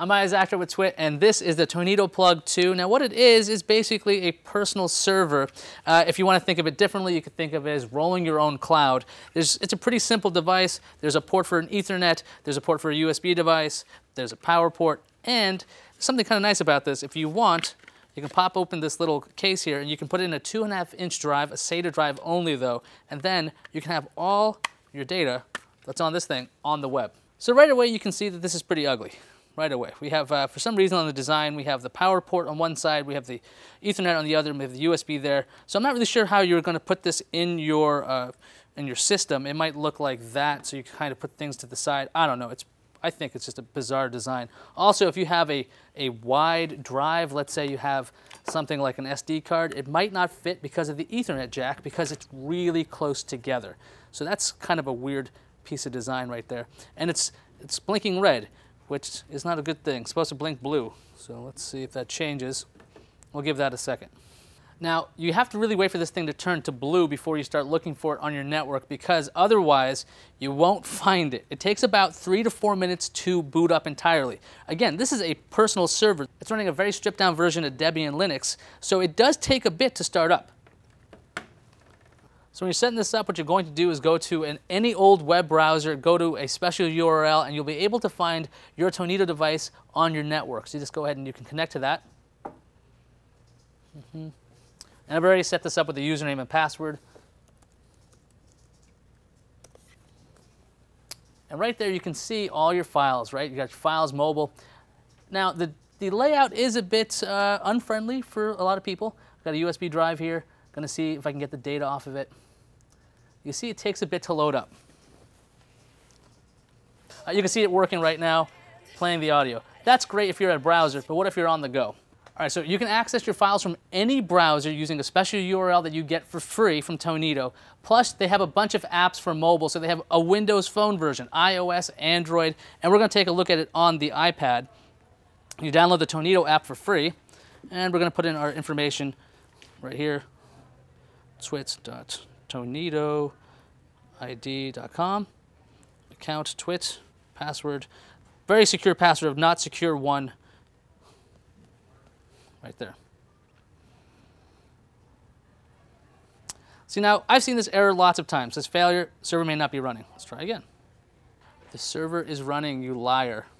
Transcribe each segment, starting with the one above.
I'm Iyaz Akhtar with Twit, and this is the TonidoPlug 2. Now what it is basically a personal server. If you want to think of it differently, you could think of it as rolling your own cloud. It's a pretty simple device. There's a port for an Ethernet, there's a port for a USB device, there's a power port, and something kind of nice about this, if you want, you can pop open this little case here and you can put it in a 2.5-inch drive, a SATA drive only though, and then you can have all your data that's on this thing on the web. So right away you can see that this is pretty ugly. Right away. We have, for some reason on the design, we have the power port on one side, we have the Ethernet on the other, and we have the USB there. So I'm not really sure how you're going to put this in your system. It might look like that, so you can kind of put things to the side. I don't know. I think it's just a bizarre design. Also, if you have a wide drive, let's say you have something like an SD card, it might not fit because of the Ethernet jack because it's really close together. So that's kind of a weird piece of design right there. And it's blinking red, which is not a good thing. It's supposed to blink blue. So let's see if that changes. We'll give that a second. Now, you have to really wait for this thing to turn to blue before you start looking for it on your network, because otherwise you won't find it. It takes about 3 to 4 minutes to boot up entirely. Again, this is a personal server. It's running a very stripped down version of Debian Linux, so it does take a bit to start up. So when you're setting this up, what you're going to do is go to any old web browser, go to a special URL, and you'll be able to find your Tonido device on your network. So you just go ahead and you can connect to that. And I've already set this up with a username and password. And right there you can see all your files, right? You got your files mobile. Now the layout is a bit unfriendly for a lot of people. I've got a USB drive here. Going to see if I can get the data off of it. You see it takes a bit to load up. You can see it working right now, playing the audio. That's great if you're at a browser, but what if you're on the go? All right, so you can access your files from any browser using a special URL that you get for free from Tonido. Plus, they have a bunch of apps for mobile, so they have a Windows Phone version, iOS, Android, and we're going to take a look at it on the iPad. You download the Tonido app for free, and we're going to put in our information right here. twit.tonidoid.com, account twit, password, very secure password of not secure one, right there. See, now I've seen this error lots of times. This failure, server may not be running. Let's try again. The server is running, you liar. All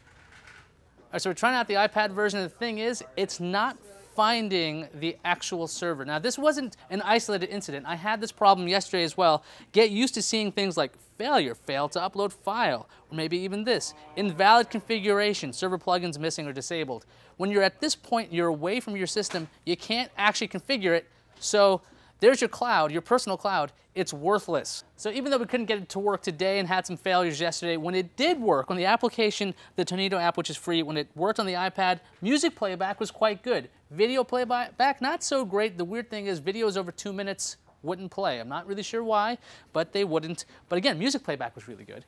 right, so we're trying out the iPad version. The thing is, it's not finding the actual server. Now, this wasn't an isolated incident. I had this problem yesterday as well. Get used to seeing things like failure, failed to upload file, or maybe even this, invalid configuration, server plugins missing or disabled. When you're at this point, you're away from your system, you can't actually configure it, so there's your cloud, your personal cloud, it's worthless. So even though we couldn't get it to work today and had some failures yesterday, when it did work, when the application, the Tonido app, which is free, when it worked on the iPad, music playback was quite good. Video playback, not so great. The weird thing is videos over 2 minutes wouldn't play. I'm not really sure why, but they wouldn't. But again, music playback was really good.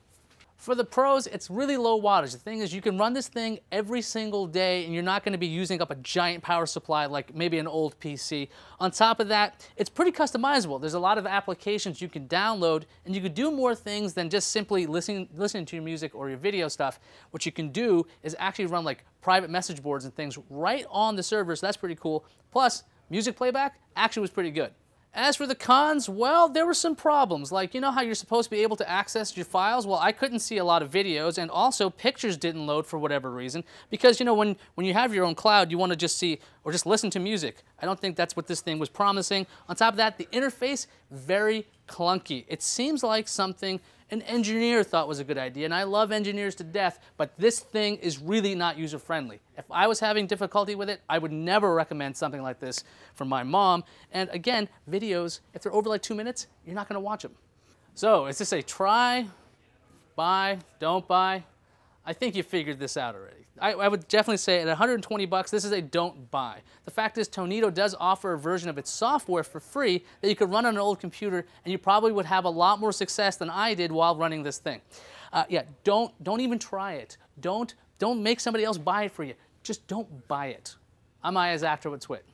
For the pros, it's really low wattage. The thing is, you can run this thing every single day and you're not going to be using up a giant power supply like maybe an old PC. On top of that, it's pretty customizable. There's a lot of applications you can download and you can do more things than just simply listening to your music or your video stuff. What you can do is actually run like private message boards and things right on the server, so that's pretty cool. Plus, music playback actually was pretty good. As for the cons, well, there were some problems. Like, you know how you're supposed to be able to access your files? Well, I couldn't see a lot of videos, and also pictures didn't load for whatever reason. Because, you know, when you have your own cloud, you want to just see or just listen to music. I don't think that's what this thing was promising. On top of that, the interface, very clunky. It seems like something an engineer thought was a good idea, and I love engineers to death, but this thing is really not user-friendly. If I was having difficulty with it, I would never recommend something like this for my mom. And again, videos, if they're over like 2 minutes, you're not going to watch them. So is this a try, buy, don't buy? I think you figured this out already. I would definitely say at 120 bucks, this is a don't buy. The fact is, Tonido does offer a version of its software for free that you could run on an old computer, and you probably would have a lot more success than I did while running this thing. Yeah, don't even try it. Don't make somebody else buy it for you. Just don't buy it. I'm Iyaz Akhtar with Twit.